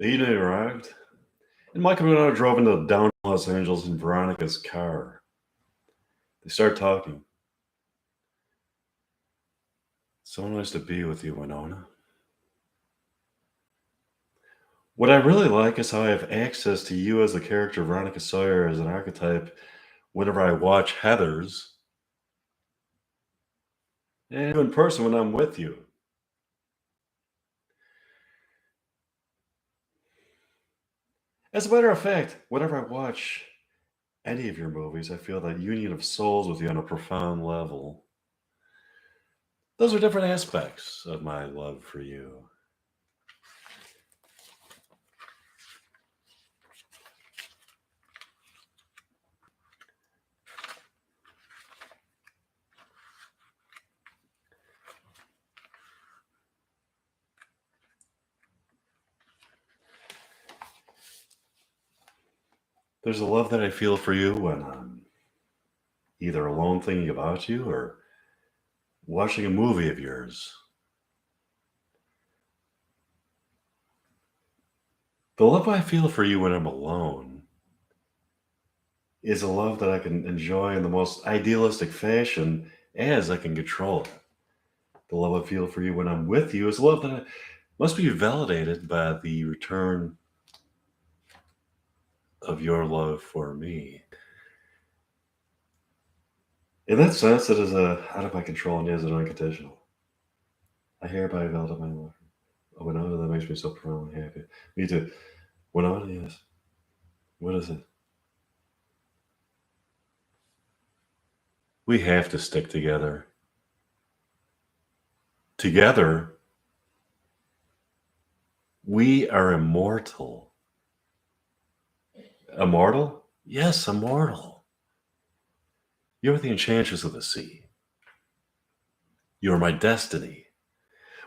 The evening arrived, and Mike and Winona drove into downtown Los Angeles in Veronica's car. They started talking. So nice to be with you, Winona. What I really like is how I have access to you as the character Veronica Sawyer as an archetype whenever I watch Heathers and in person when I'm with you. As a matter of fact, whenever I watch any of your movies, I feel that union of souls with you on a profound level. Those are different aspects of my love for you. There's a love that I feel for you when I'm either alone thinking about you or watching a movie of yours. The love I feel for you when I'm alone is a love that I can enjoy in the most idealistic fashion as I can control it. The love I feel for you when I'm with you is a love that must be validated by the return of your love for me. In that sense, it is out of my control and is an unconditional. I hereby validate my love. Oh, Winona, that makes me so profoundly happy. Me too. Winona, yes. What is it? We have to stick together. Together, we are immortal. Immortal? Yes, immortal. You are the enchantress of the sea. You are my destiny.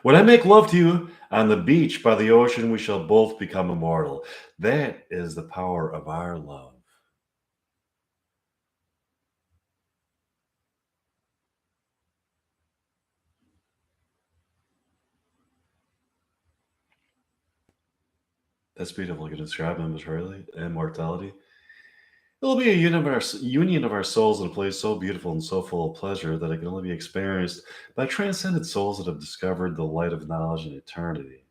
When I make love to you on the beach by the ocean, we shall both become immortal. That is the power of our love. That's beautiful to describe immortality. It will be a union of our souls in a place so beautiful and so full of pleasure that it can only be experienced by transcended souls that have discovered the light of knowledge and eternity.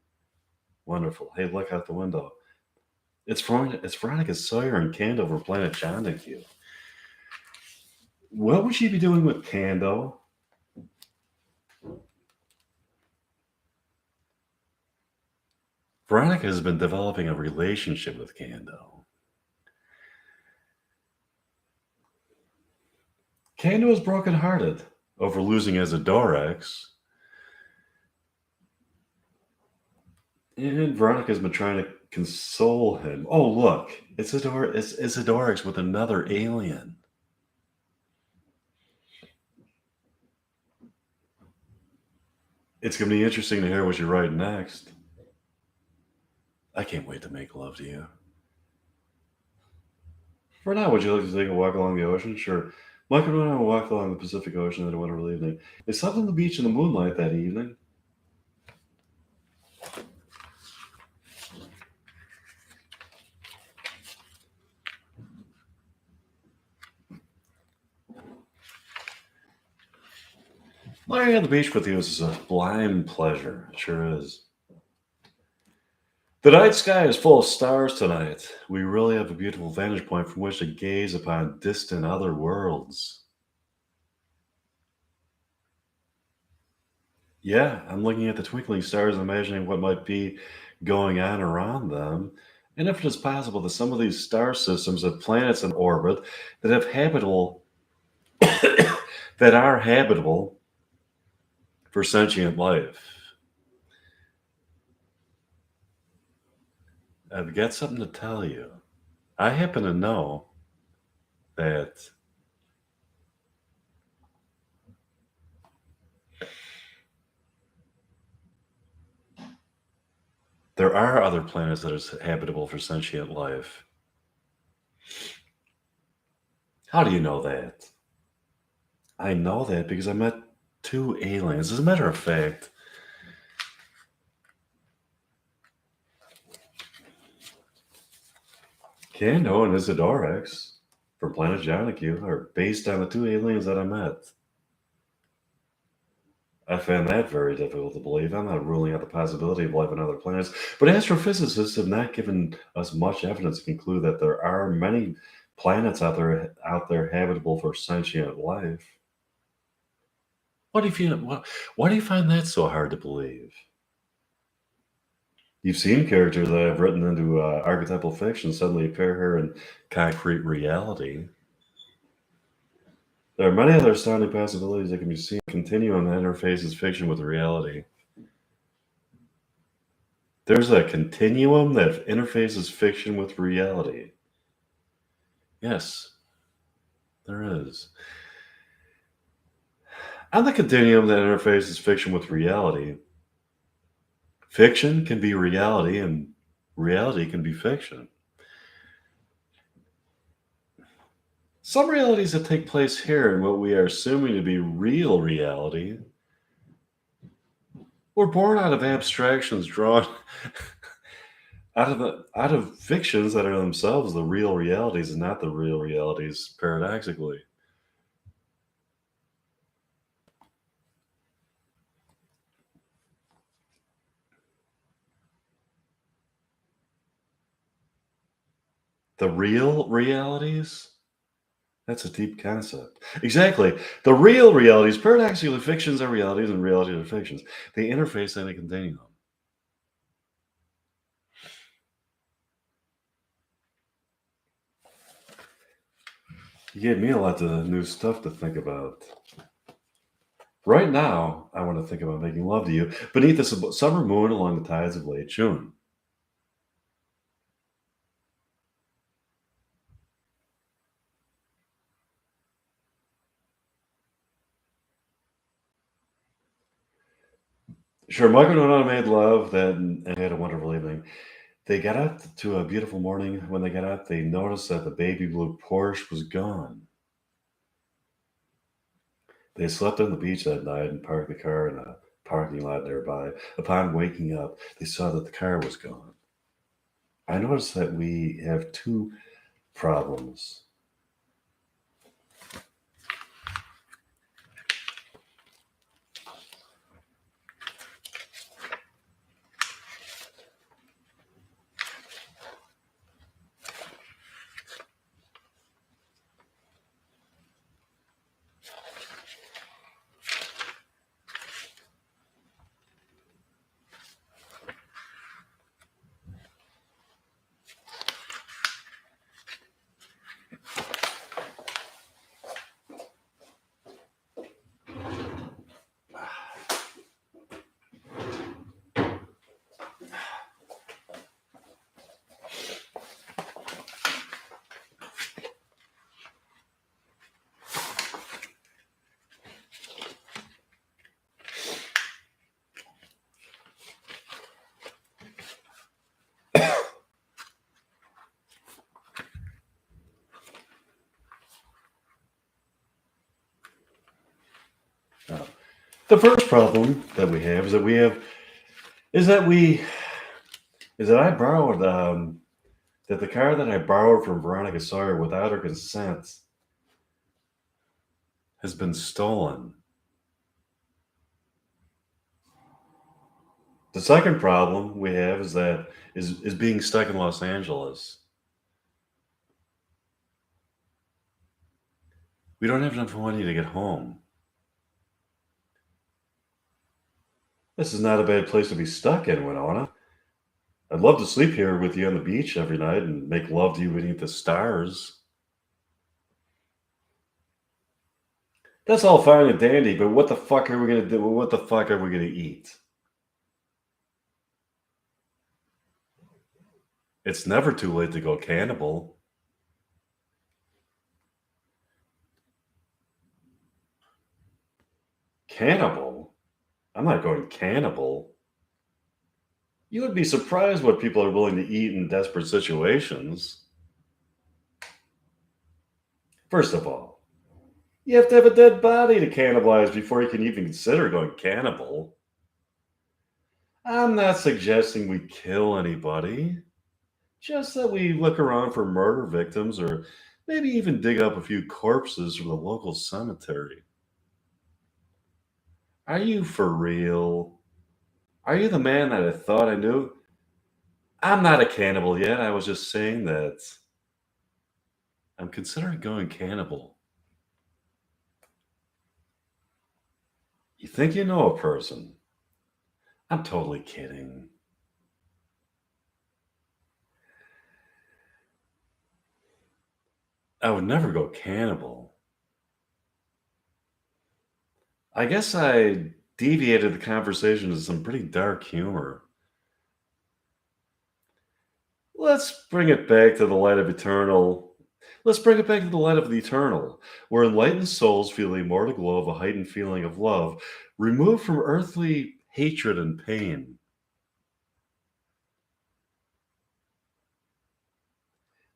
Wonderful. Hey, look out the window. It's Veronica Sawyer and Kando over Planet Jondaque. What would she be doing with Kando? Veronica has been developing a relationship with Kando. Kando is brokenhearted over losing Azadorex. And Veronica's been trying to console him. Oh, look, it's Azadorex with another alien. It's going to be interesting to hear what you write next. I can't wait to make love to you. For now, would you like to take a walk along the ocean? Sure. Mike and I will walk along the Pacific Ocean in a wonderful evening. They slept on the beach in the moonlight that evening. Lying on the beach with you is a sublime pleasure. It sure is. The night sky is full of stars tonight. We really have a beautiful vantage point from which to gaze upon distant other worlds. Yeah, I'm looking at the twinkling stars and imagining what might be going on around them. And if it is possible that some of these star systems have planets in orbit that have habitable that are habitable for sentient life. I've got something to tell you. I happen to know that there are other planets that are habitable for sentient life. How do you know that? I know that because I met two aliens. As a matter of fact, Kando and Isidorex from Planet Janiku are based on the two aliens that I met. I found that very difficult to believe. I'm not ruling out the possibility of life on other planets, but astrophysicists have not given us much evidence to conclude that there are many planets out there habitable for sentient life. Why do you find that so hard to believe? You've seen characters that I've written into archetypal fiction suddenly appear here in concrete reality. There are many other astounding possibilities that can be seen. Continuum that interfaces fiction with reality. There's a continuum that interfaces fiction with reality. Yes, there is. On the continuum that interfaces fiction with reality, fiction can be reality and reality can be fiction. Some realities that take place here and what we are assuming to be real reality were born out of abstractions drawn out of fictions that are themselves the real realities and not the real realities, paradoxically. The real realities? That's a deep concept. Exactly. The real realities, paradoxically, fictions are realities and realities are fictions. They interface in a continuum. You gave me a lot of new stuff to think about. Right now, I want to think about making love to you beneath the summer moon along the tides of late June. Sure, Michael and Winona made love and had a wonderful evening. They got out to a beautiful morning. When they got out, they noticed that the baby blue Porsche was gone. They slept on the beach that night and parked the car in a parking lot nearby. Upon waking up, they saw that the car was gone. I noticed that we have two problems. Uh, the first problem that we have is that we is that I borrowed that the car that I borrowed from Veronica Sawyer without her consent has been stolen. The second problem we have is being stuck in Los Angeles. We don't have enough money to get home. This is not a bad place to be stuck in, Winona. I'd love to sleep here with you on the beach every night and make love to you beneath the stars. That's all fine and dandy, but what the fuck are we gonna do? What the fuck are we gonna eat? It's never too late to go cannibal. Cannibal? I'm not going cannibal. You would be surprised what people are willing to eat in desperate situations. First of all, you have to have a dead body to cannibalize before you can even consider going cannibal. I'm not suggesting we kill anybody. Just that we look around for murder victims or maybe even dig up a few corpses from the local cemetery. Are you for real? Are you the man that I thought I knew? I'm not a cannibal yet. I was just saying that I'm considering going cannibal. You think you know a person? I'm totally kidding. I would never go cannibal. I guess I deviated the conversation to some pretty dark humor. Let's bring it back to the light of eternal. Let's bring it back to the light of the eternal, where enlightened souls feel a immortal glow of a heightened feeling of love, removed from earthly hatred and pain.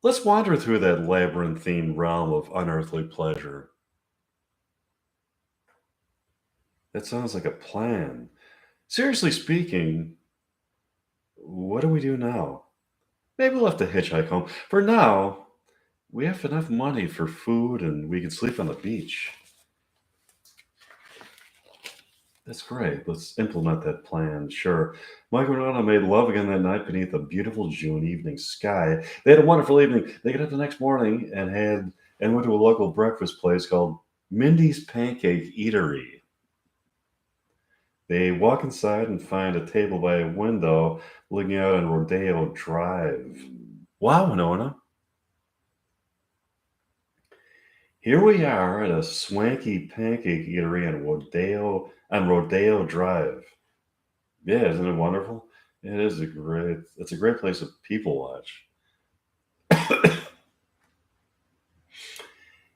Let's wander through that labyrinthine realm of unearthly pleasure. That sounds like a plan. Seriously speaking, what do we do now? Maybe we'll have to hitchhike home. For now, we have enough money for food and we can sleep on the beach. That's great. Let's implement that plan. Sure. Mike and Winona made love again that night beneath a beautiful June evening sky. They had a wonderful evening. They got up the next morning and went to a local breakfast place called Mindy's Pancake Eatery. They walk inside and find a table by a window looking out on Rodeo Drive. Wow, Winona. Here we are at a swanky pancake eatery on Rodeo Drive. Yeah, isn't it wonderful? It's a great place to people watch.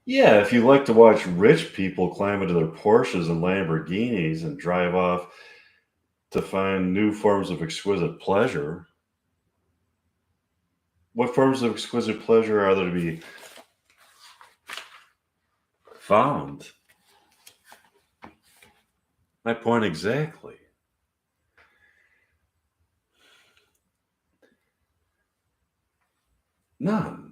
Yeah, if you like to watch rich people climb into their Porsches and Lamborghinis and drive off to find new forms of exquisite pleasure, what forms of exquisite pleasure are there to be found? My point exactly. None.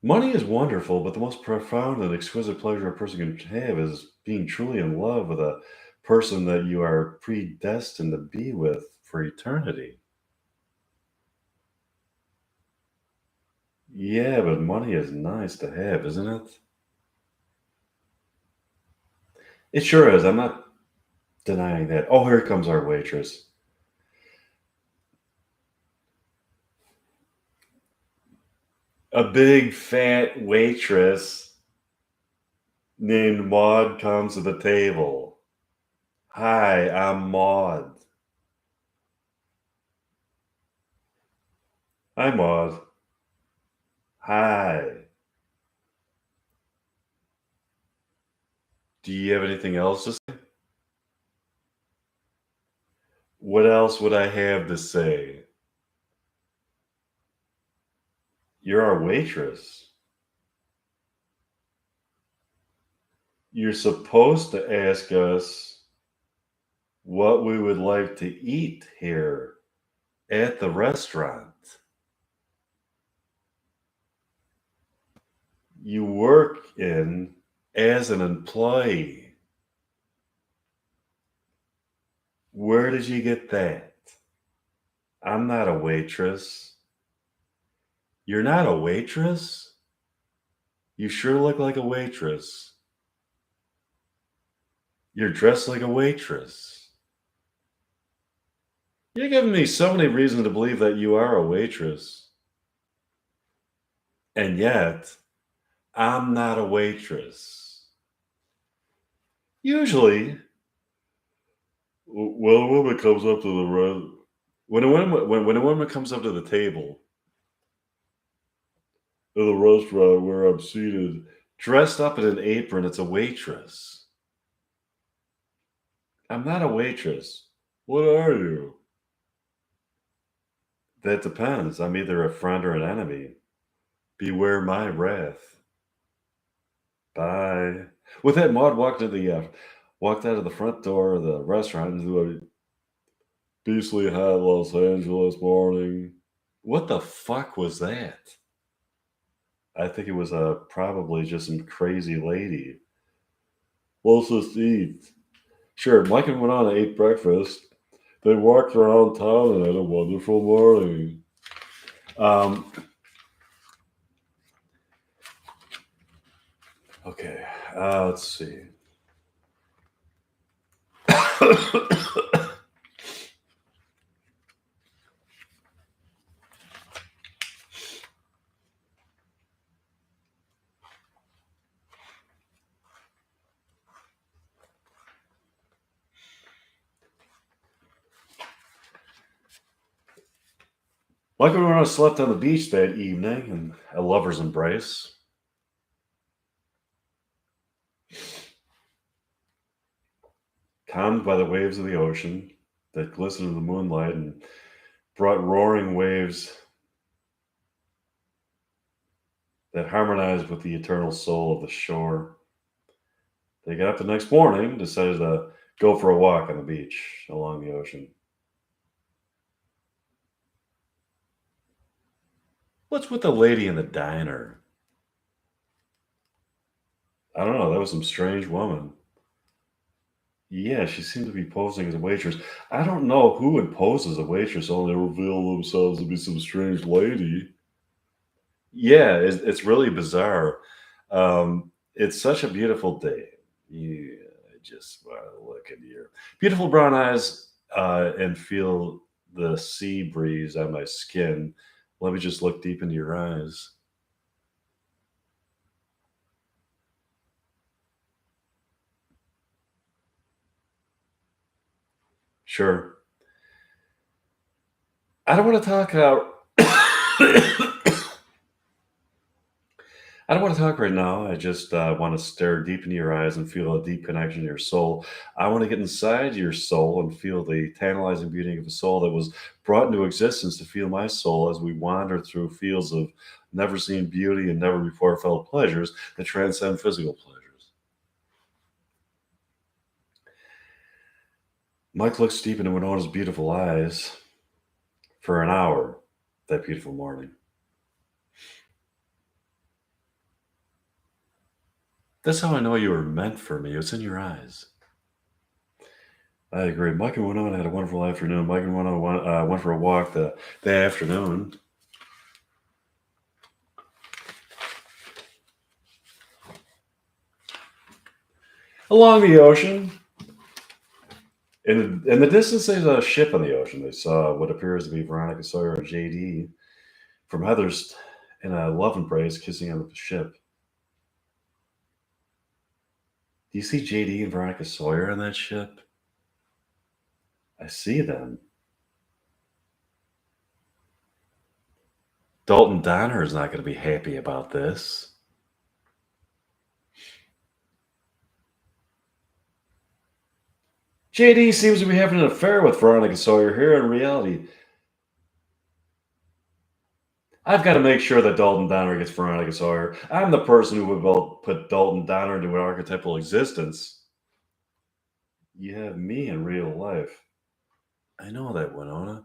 Money is wonderful, but the most profound and exquisite pleasure a person can have is being truly in love with a person that you are predestined to be with for eternity. Yeah, but money is nice to have, isn't it? It sure is. I'm not denying that. Oh, here comes our waitress. A big fat waitress named Maud comes to the table. Hi, I'm Maud. Hi, Maud. Hi. Do you have anything else to say? What else would I have to say? You're our waitress. You're supposed to ask us what we would like to eat here at the restaurant. You work in as an employee. Where did you get that? I'm not a waitress. You're not a waitress? You sure look like a waitress. You're dressed like a waitress. You're giving me so many reasons to believe that you are a waitress. And yet, I'm not a waitress. Usually, when a woman comes up to the when a woman comes up to the table in the restaurant where I'm seated, dressed up in an apron, it's a waitress. I'm not a waitress. What are you? That depends. I'm either a friend or an enemy. Beware my wrath. Bye. With that, Maud walked out of the front door of the restaurant into a beastly hot Los Angeles morning. What the fuck was that? I think it was probably just some crazy lady. Let's just eat. Sure, Mike and Winona ate breakfast. They walked around town and had a wonderful morning. Um, okay, let's see. Mike and Winona slept on the beach that evening in a lover's embrace. Calmed by the waves of the ocean that glistened in the moonlight and brought roaring waves that harmonized with the eternal soul of the shore. They got up the next morning, decided to go for a walk on the beach along the ocean. What's with the lady in the diner? I don't know. That was some strange woman. Yeah, she seemed to be posing as a waitress. I don't know who would pose as a waitress, only reveal themselves to be some strange lady. Yeah, it's really bizarre. It's such a beautiful day. You just want to look into your beautiful brown eyes and feel the sea breeze on my skin. Let me just look deep into your eyes. Sure. I don't want to talk about. I don't want to talk right now. I just want to stare deep into your eyes and feel a deep connection to your soul. I want to get inside your soul and feel the tantalizing beauty of a soul that was brought into existence to feel my soul as we wander through fields of never seen beauty and never before felt pleasures that transcend physical pleasures. Mike looks deep into Winona's beautiful eyes for an hour that beautiful morning. That's how I know you were meant for me. It's in your eyes. I agree. Mike and Winona had a wonderful afternoon. Mike and Winona went for a walk the afternoon along the ocean. In the distance, there's a ship on the ocean. They saw what appears to be Veronica Sawyer and JD from Heather's in a love embrace kissing on the ship. Do you see JD and Veronica Sawyer on that ship? I see them. Dalton Donner is not going to be happy about this. JD seems to be having an affair with Veronica Sawyer here. In reality, I've got to make sure that Dalton Donner gets Veronica Sawyer. I'm the person who would put Dalton Donner into an archetypal existence. You have me in real life. I know that, Winona,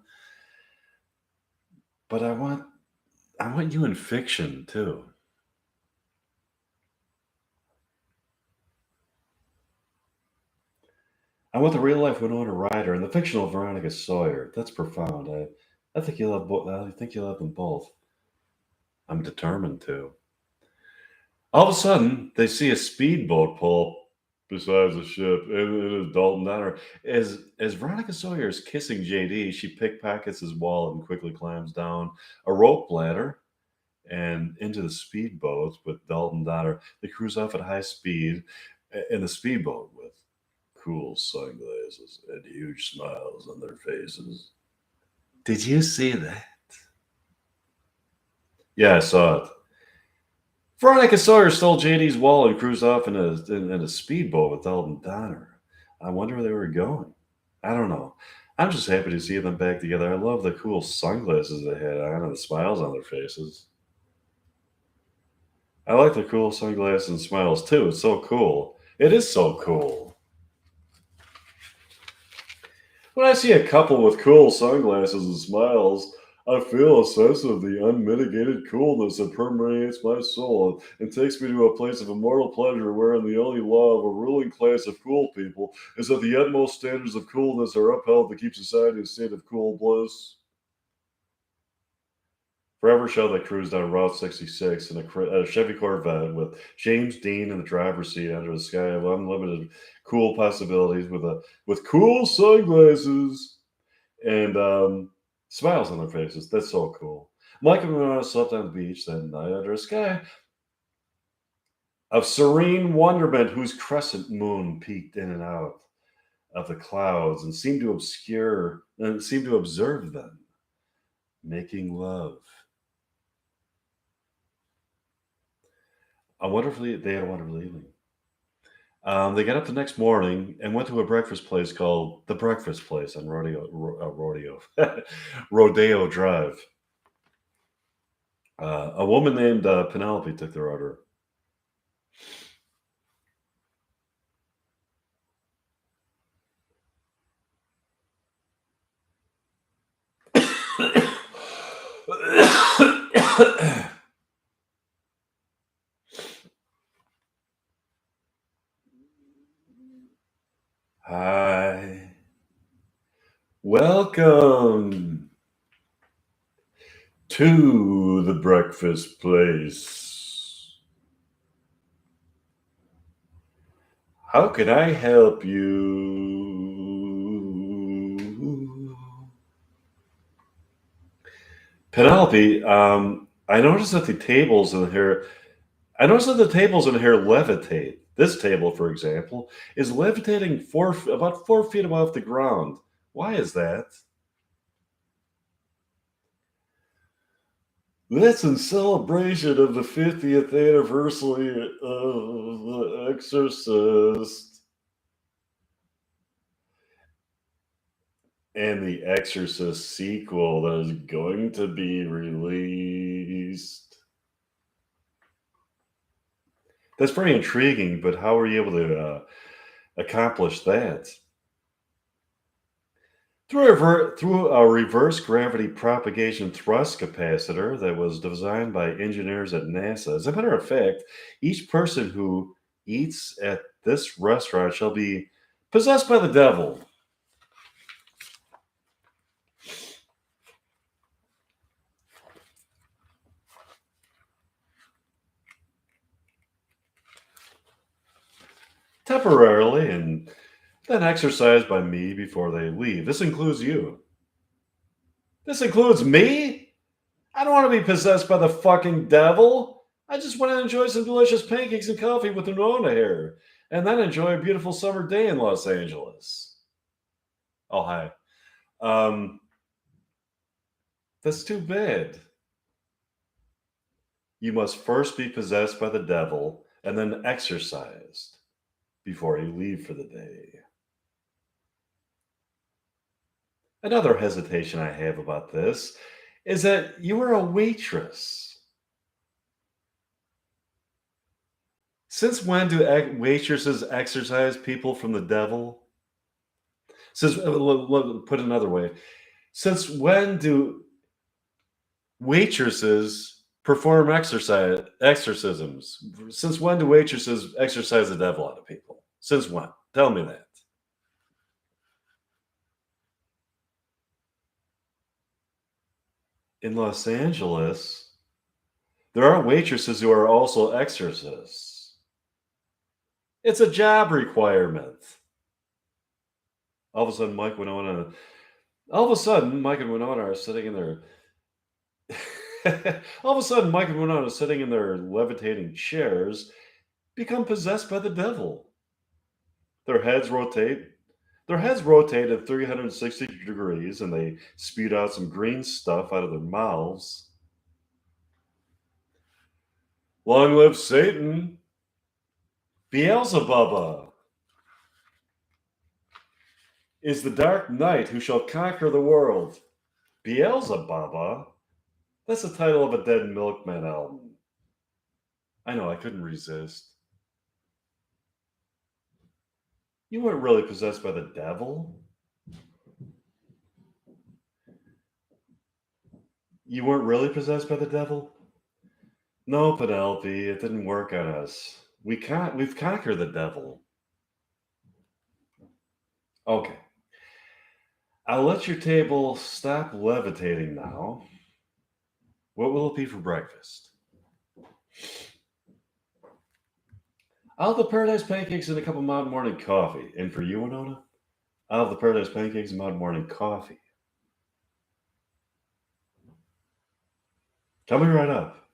but I want you in fiction too. I want the real life Winona Ryder and the fictional Veronica Sawyer. That's profound. I think you'll have both. I think you'll have them both. I'm determined to. All of a sudden, they see a speedboat pull up beside the ship, and it is Dalton Donner. As Veronica Sawyer is kissing JD, she pickpockets his wallet and quickly climbs down a rope ladder and into the speedboat with Dalton Donner. They cruise off at high speed in the speedboat with cool sunglasses and huge smiles on their faces. Did you see that? Yeah, I saw it. Veronica Sawyer stole JD's wallet and cruised off in a speedboat with Dalton Donner. I wonder where they were going. I don't know. I'm just happy to see them back together. I love the cool sunglasses they had on and the smiles on their faces. I like the cool sunglasses and smiles too. It's so cool. It is so cool. When I see a couple with cool sunglasses and smiles, I feel a sense of the unmitigated coolness that permeates my soul and takes me to a place of immortal pleasure wherein the only law of a ruling class of cool people is that the utmost standards of coolness are upheld to keep society in a state of cool bliss. Forever shall they cruise down Route 66 in a Chevy Corvette with James Dean in the driver's seat under a sky of unlimited cool possibilities with cool sunglasses and smiles on their faces. That's so cool. Mike and Winona slept on the beach that night under a sky of serene wonderment whose crescent moon peeked in and out of the clouds and seemed to observe them making love. They had a wonderful evening. They got up the next morning and went to a breakfast place called the Breakfast Place on Rodeo Drive. A woman named Penelope took their order. Hi, welcome to the Breakfast Place. How can I help you? Penelope, I noticed that the tables in here levitate. This table, for example, is levitating about 4 feet above the ground. Why is that? That's in celebration of the 50th anniversary of The Exorcist. And The Exorcist sequel that is going to be released. That's very intriguing, but how were you able to accomplish that? Through a reverse gravity propagation thrust capacitor that was designed by engineers at NASA. As a matter of fact, each person who eats at this restaurant shall be possessed by the devil. Temporarily, and then exercised by me before they leave. This includes you. This includes me? I don't want to be possessed by the fucking devil. I just want to enjoy some delicious pancakes and coffee with Winona here, and then enjoy a beautiful summer day in Los Angeles. Oh, hi. Um, that's too bad. You must first be possessed by the devil and then exorcised before you leave for the day. Another hesitation I have about this is that you are a waitress. Since when do waitresses exorcise people from the devil? Put it another way, since when do waitresses perform exorcisms? Since when do waitresses exorcise the devil out of people? Since when? Tell me that. In Los Angeles, there are waitresses who are also exorcists. It's a job requirement. All of a sudden, Mike and Winona are sitting in their. All of a sudden, Mike and Winona, sitting in their levitating chairs, become possessed by the devil. Their heads rotate. Their heads rotate at 360 degrees, and they spew out some green stuff out of their mouths. Long live Satan! Beelzebubba is the dark knight who shall conquer the world. Beelzebubba? That's the title of a Dead Milkman album. I know, I couldn't resist. You weren't really possessed by the devil? You weren't really possessed by the devil? No, Penelope, it didn't work on us. We've conquered the devil. Okay. I'll let your table stop levitating now. What will it be for breakfast? I'll have the paradise pancakes and a cup of Mountain Morning coffee. And for you, Winona? I'll have the paradise pancakes and Mountain Morning coffee. Coming right up.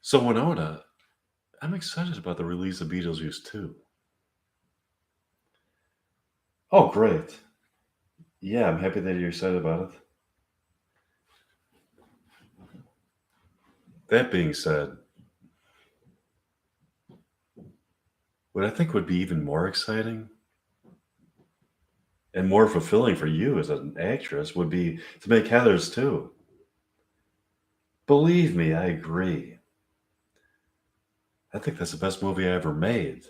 So, Winona, I'm excited about the release of Beetlejuice 2. Oh, great. Yeah, I'm happy that you're excited about it. That being said, what I think would be even more exciting and more fulfilling for you as an actress would be to make Heather's too. Believe me, I agree. I think that's the best movie I ever made.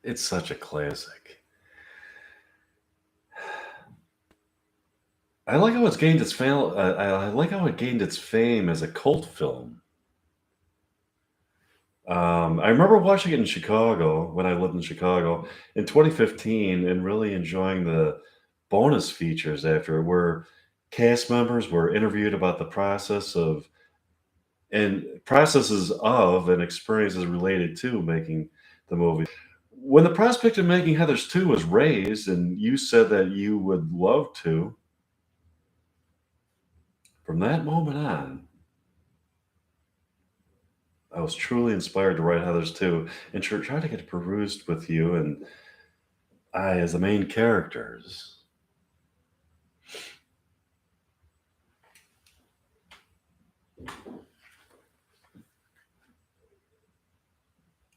It's such a classic. I like how it's gained its fame. I like how it gained its fame as a cult film. I remember watching it in Chicago when I lived in Chicago in 2015 and really enjoying the bonus features after it, where cast members were interviewed about the processes of and experiences related to making the movie. When the prospect of making Heather's 2 was raised, and you said that you would love to, from that moment on, I was truly inspired to write Heather's 2 and try to get it perused with you and I as the main characters.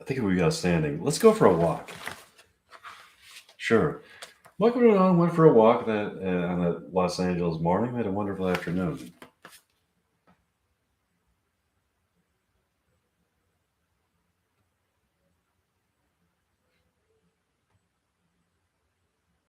I think it would be outstanding. Let's go for a walk. Sure. Michael and I went for a walk on that Los Angeles morning. We had a wonderful afternoon.